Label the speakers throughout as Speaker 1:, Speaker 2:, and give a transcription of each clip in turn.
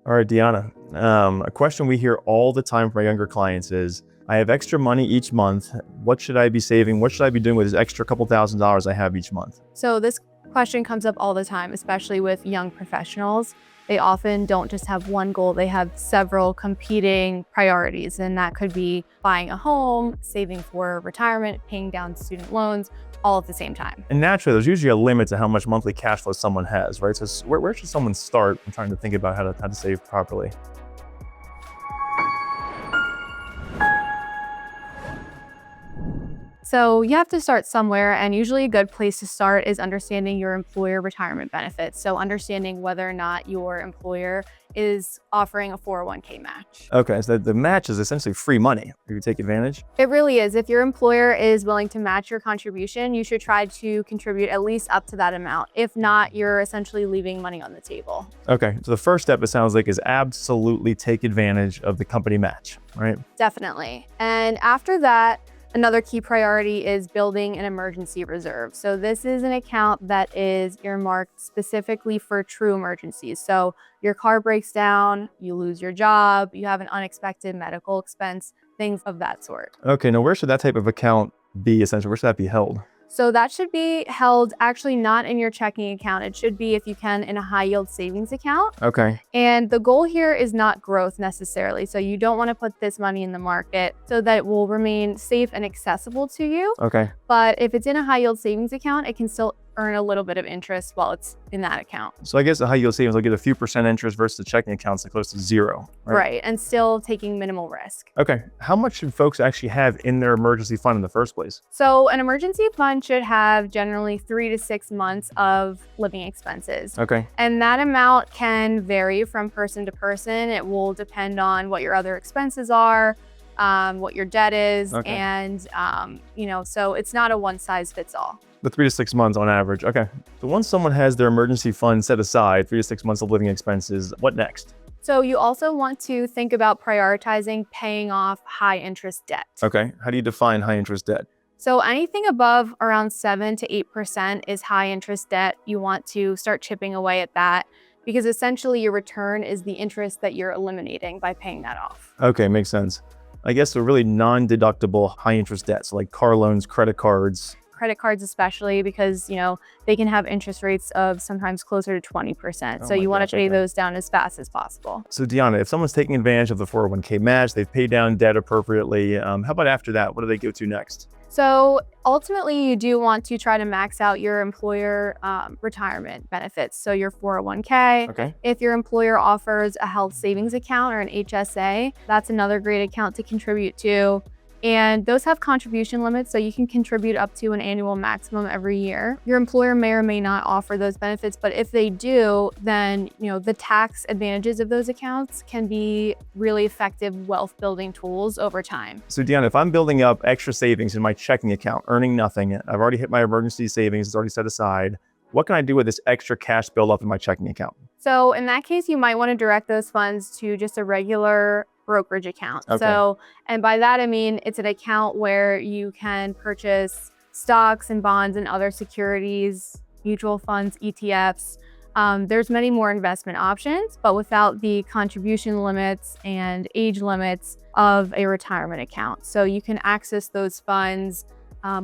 Speaker 1: All right, Deanna. A question we hear all the time from our younger clients is, I have extra money each month. What should I be saving? What should I be doing with this extra couple $1,000s I have each month?
Speaker 2: So this question comes up all the time, especially with young professionals. They often don't just have one goal, they have several competing priorities, and that could be buying a home, saving for retirement, paying down student loans, all at the same time.
Speaker 1: And naturally, there's usually a limit to how much monthly cash flow someone has, right? So where should someone start in trying to think about how to save properly?
Speaker 2: So you have to start somewhere, and usually a good place to start is understanding your employer retirement benefits. So understanding whether or not your employer is offering a 401k match.
Speaker 1: Okay, so the match is essentially free money. You take advantage?
Speaker 2: It really is. If your employer is willing to match your contribution, you should try to contribute at least up to that amount. If not, you're essentially leaving money on the table.
Speaker 1: Okay, so the first step, it sounds like, is absolutely take advantage of the company match, right?
Speaker 2: Definitely. And after that, another key priority is building an emergency reserve. So this is an account that is earmarked specifically for true emergencies. So your car breaks down, you lose your job, you have an unexpected medical expense, things of that sort.
Speaker 1: Okay, now where should that type of account be essentially? Where should that be held?
Speaker 2: So that should be held actually not in your checking account. It should be, if you can, in a high yield savings account.
Speaker 1: Okay.
Speaker 2: And the goal here is not growth necessarily. So you don't want to put this money in the market so that it will remain safe and accessible to you.
Speaker 1: Okay.
Speaker 2: But if it's in a high yield savings account, it can still earn a little bit of interest while it's in that account.
Speaker 1: So I guess the high yield savings will get a few percent interest versus the checking accounts that close to zero.
Speaker 2: Right. And still taking minimal risk.
Speaker 1: Okay. How much should folks actually have in their emergency fund in the first place?
Speaker 2: So an emergency fund should have generally 3 to 6 months of living expenses.
Speaker 1: Okay.
Speaker 2: And that amount can vary from person to person. It will depend on what your other expenses are, what your debt is, and so it's not a one size fits all.
Speaker 1: The 3 to 6 months on average. Okay. So once someone has their emergency fund set aside, 3 to 6 months of living expenses, what next?
Speaker 2: So you also want to think about prioritizing paying off high interest debt.
Speaker 1: Okay. How do you define high interest debt?
Speaker 2: So anything above around 7 to 8% is high interest debt. You want to start chipping away at that because essentially your return is the interest that you're eliminating by paying that off.
Speaker 1: Okay, makes sense. I guess they're really non-deductible high interest debts like car loans, credit cards.
Speaker 2: Credit cards especially because, they can have interest rates of sometimes closer to 20%. So you want to pay those down as fast as possible.
Speaker 1: So Deanna, if someone's taking advantage of the 401k match, they've paid down debt appropriately, how about after that? What do they go to next?
Speaker 2: So ultimately, you do want to try to max out your employer retirement benefits. So your 401k.
Speaker 1: Okay.
Speaker 2: If your employer offers a health savings account or an HSA, that's another great account to contribute to. And those have contribution limits, so you can contribute up to an annual maximum every year. Your employer may or may not offer those benefits, but if they do, then the tax advantages of those accounts can be really effective wealth building tools over time.
Speaker 1: So Deanna, if I'm building up extra savings in my checking account, earning nothing, I've already hit my emergency savings, it's already set aside, what can I do with this extra cash build up in my checking account?
Speaker 2: So in that case, you might want to direct those funds to just a regular brokerage account.
Speaker 1: Okay.
Speaker 2: And by that, I mean, it's an account where you can purchase stocks and bonds and other securities, mutual funds, ETFs. There's many more investment options, but without the contribution limits and age limits of a retirement account. So you can access those funds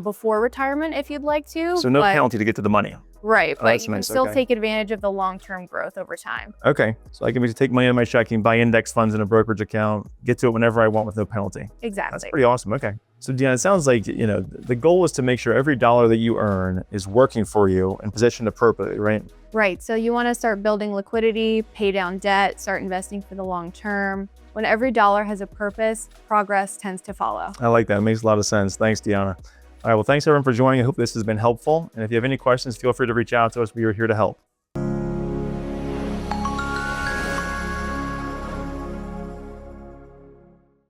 Speaker 2: before retirement if you'd like to.
Speaker 1: So no penalty to get to the money.
Speaker 2: Right, but you can
Speaker 1: nice.
Speaker 2: still take advantage of the long-term growth over time.
Speaker 1: Okay, so I can just take money out of my checking, buy index funds in a brokerage account, get to it whenever I want with no penalty.
Speaker 2: Exactly.
Speaker 1: That's pretty awesome. Okay. So Deanna, it sounds like, the goal is to make sure every dollar that you earn is working for you and positioned appropriately, right?
Speaker 2: Right, so you want to start building liquidity, pay down debt, start investing for the long term. When every dollar has a purpose, progress tends to follow.
Speaker 1: I like that. It makes a lot of sense. Thanks, Deanna. All right, well, thanks everyone for joining. I hope this has been helpful. And if you have any questions, feel free to reach out to us. We are here to help.